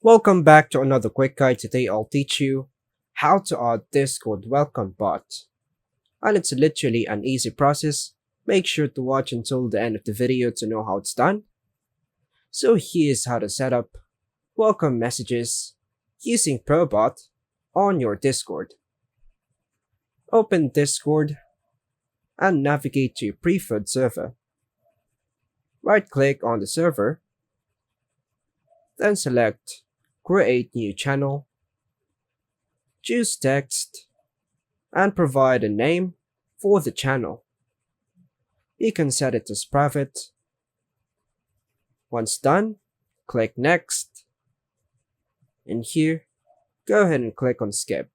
Welcome back to another quick guide. Today I'll teach you how to add Discord welcome bot. And it's literally an easy process. Make sure to watch until the end of the video to know how it's done. So here's how to set up welcome messages using ProBot on your Discord. Open Discord and navigate to your preferred server. Right click on the server, then select Create New Channel, choose Text, and provide a name for the channel. You can set it as private. Once done, click Next. And here, go ahead and click on Skip.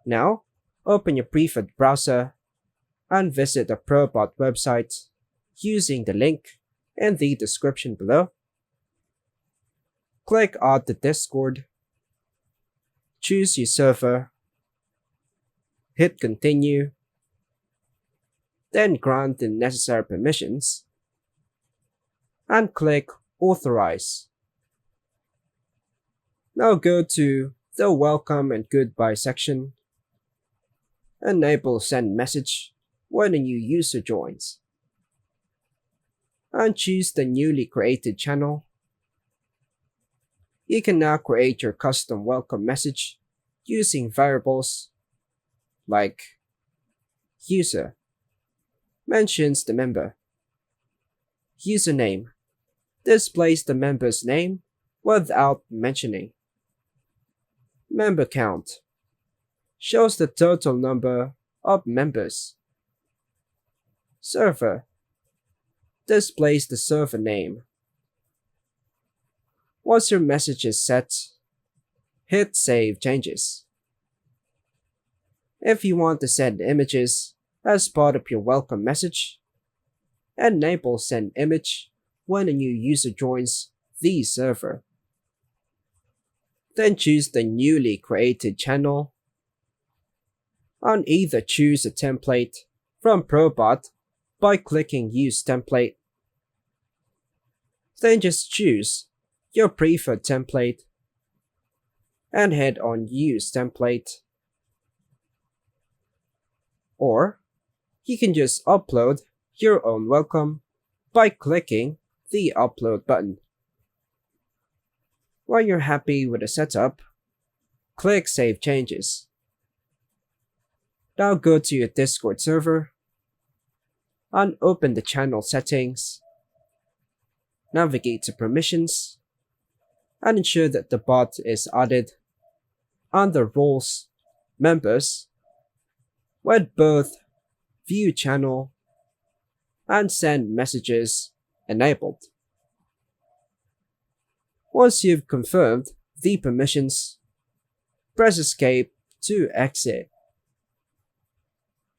Now, open your preferred browser and visit the ProBot website using the link in the description below. Click Add the Discord, choose your server, hit Continue, then grant the necessary permissions, and click Authorize. Now go to the Welcome and Goodbye section, enable Send Message when a new user joins, and choose the newly created channel. You can now create your custom welcome message using variables like user mentions the member, username displays the member's name without mentioning, member count shows the total number of members, server displays the server name. Once your message is set, hit Save Changes. If you want to send images as part of your welcome message, enable Send Image when a new user joins the server. Then choose the newly created channel, and either choose a template from ProBot by clicking Use Template. Then just choose your preferred template and hit on Use Template. Or you can just upload your own welcome by clicking the Upload button. When you're happy with the setup, click Save Changes. Now go to your Discord server and open the channel settings. Navigate to Permissions and ensure that the bot is added under Roles, Members, with both View Channel and Send Messages enabled. Once you've confirmed the permissions, press Escape to exit.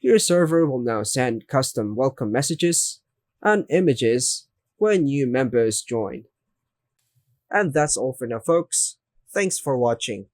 Your server will now send custom welcome messages and images when new members join. And that's all for now, folks. Thanks for watching.